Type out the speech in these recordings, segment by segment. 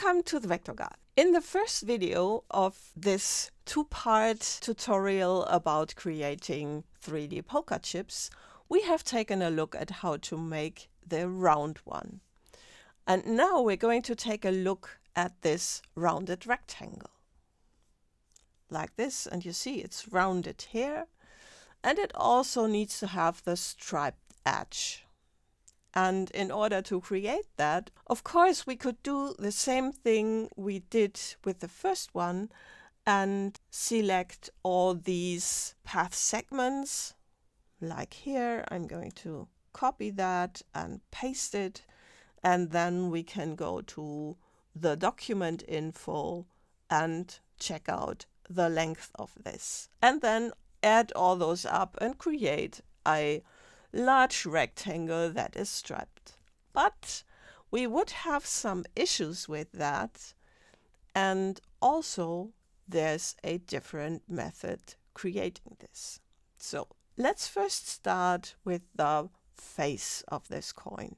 Welcome to the Vector Guide. In the first video of this two-part tutorial about creating 3D poker chips, we have taken a look at how to make the round one. And now we're going to take a look at this rounded rectangle. Like this, and you see it's rounded here, and it also needs to have the striped edge. And in order to create that, of course, we could do the same thing we did with the first one and select all these path segments. Like here, I'm going to copy that and paste it. And then we can go to the document info and check out the length of this. And then add all those up and create a large rectangle that is striped. But we would have some issues with that, and also there's a different method creating this. So let's first start with the face of this coin.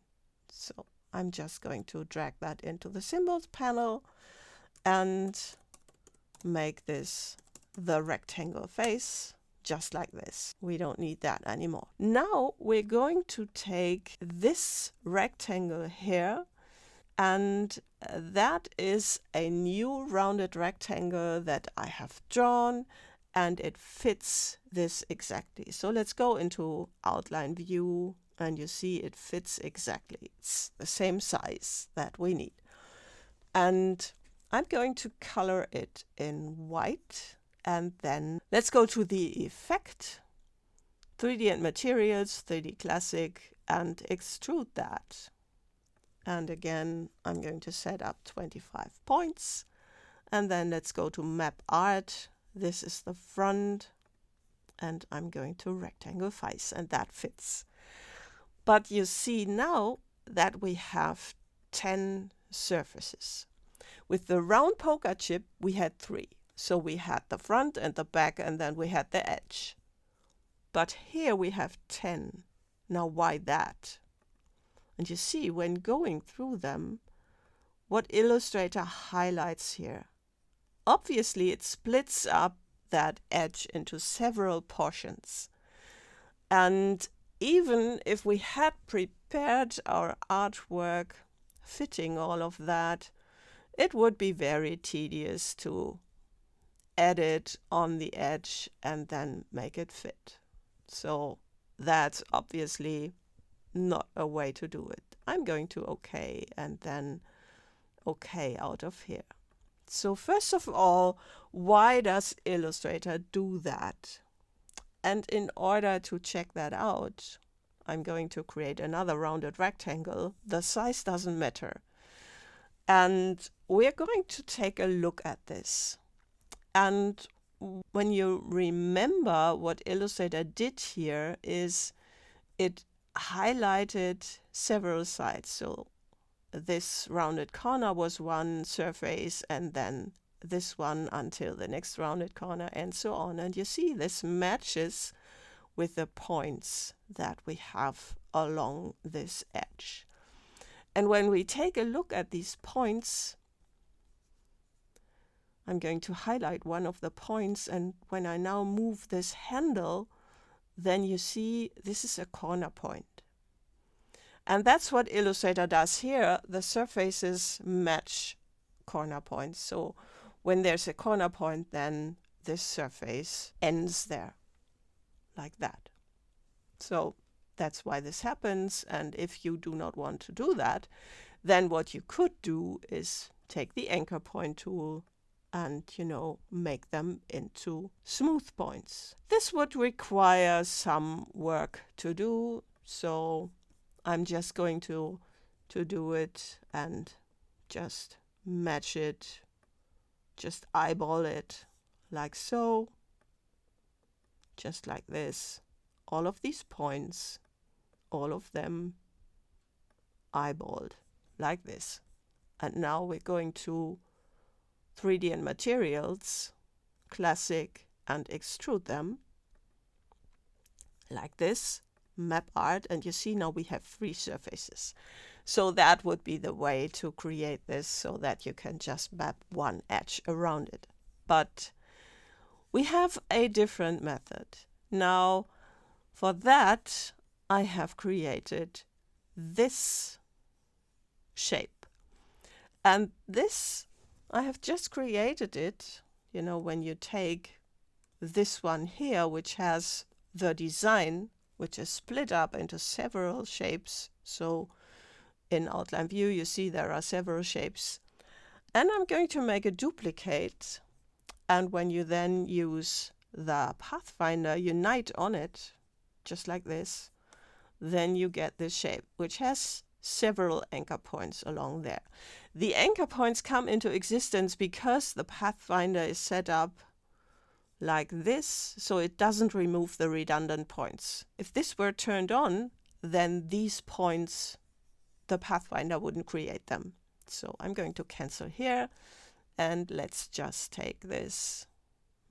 So I'm just going to drag that into the symbols panel and make this the rectangle face. Just like this. We don't need that anymore. Now we're going to take this rectangle here, and that is a new rounded rectangle that I have drawn, and it fits this exactly. So let's go into outline view, and you see it fits exactly. It's the same size that we need. And I'm going to color it in white. And then let's go to the effect, 3D and materials, 3D classic, and extrude that. And again, I'm going to set up 25 points. And then let's go to map art. This is the front. And I'm going to rectangle face, and that fits. But you see now that we have 10 surfaces. With the round poker chip, we had 3. So we had the front and the back, and then we had the edge. But here we have 10. Now why that? And you see, when going through them, what Illustrator highlights here. Obviously, it splits up that edge into several portions. And even if we had prepared our artwork fitting all of that, it would be very tedious to edit on the edge and then make it fit. So that's obviously not a way to do it. I'm going to OK and then OK out of here. So first of all, why does Illustrator do that? And in order to check that out, I'm going to create another rounded rectangle. The size doesn't matter. And we're going to take a look at this. And when you remember what Illustrator did here is it highlighted several sides. So this rounded corner was one surface, and then this one until the next rounded corner, and so on. And you see this matches with the points that we have along this edge. And when we take a look at these points, I'm going to highlight one of the points, and when I now move this handle, then you see this is a corner point. And that's what Illustrator does here. The surfaces match corner points. So when there's a corner point, then this surface ends there, like that. So that's why this happens. And if you do not want to do that, then what you could do is take the anchor point tool and, make them into smooth points. This would require some work to do, so I'm just going to do it and just match it, just eyeball it like so, just like this. All of these points, all of them eyeballed like this. And now we're going to 3D and materials, classic, and extrude them like this, map art, and you see now we have 3 surfaces. So that would be the way to create this, so that you can just map one edge around it. But we have a different method. Now, for that, I have created this shape. And this, I have just created it, you know, when you take this one here, which has the design, which is split up into several shapes. So in Outline View, you see there are several shapes. And I'm going to make a duplicate. And when you then use the Pathfinder Unite on it, just like this, then you get this shape, which has several anchor points along there. The anchor points come into existence because the Pathfinder is set up like this, so it doesn't remove the redundant points. If this were turned on, then these points, the Pathfinder wouldn't create them. So I'm going to cancel here, and let's just take this.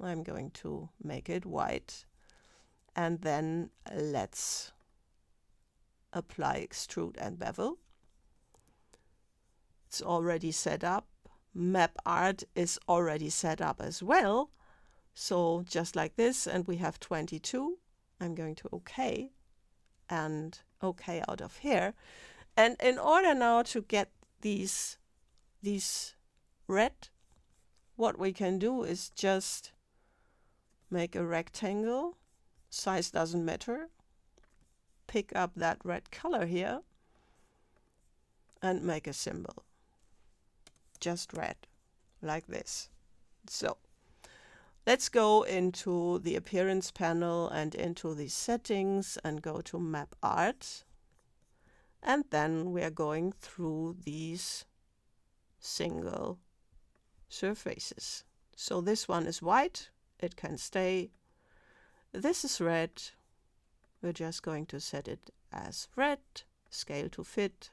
I'm going to make it white, and then let's apply extrude and bevel. It's already set up. Map art is already set up as well. So just like this, and we have 22. I'm going to OK and OK out of here. And in order now to get these red, what we can do is just make a rectangle. Size doesn't matter. Pick up that red color here and make a symbol. Just red, like this. So let's go into the appearance panel and into the settings and go to map art. And then we are going through these single surfaces. So this one is white, it can stay. This is red. We're just going to set it as red, scale to fit,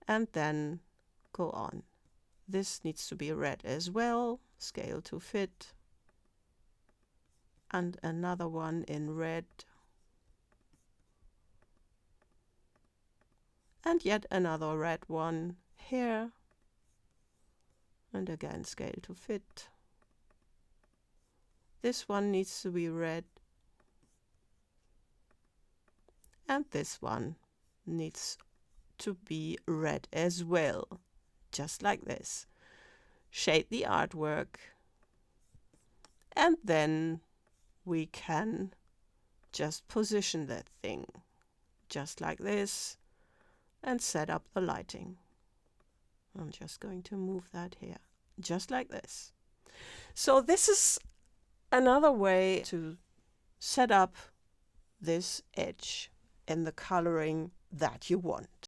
and then go on. This needs to be red as well, scale to fit, and another one in red, and yet another red one here, and again scale to fit. This one needs to be red, and this one needs to be red as well, just like this. Shade the artwork, and then we can just position that thing just like this and set up the lighting. I'm just going to move that here, just like this. So this is another way to set up this edge in the coloring that you want.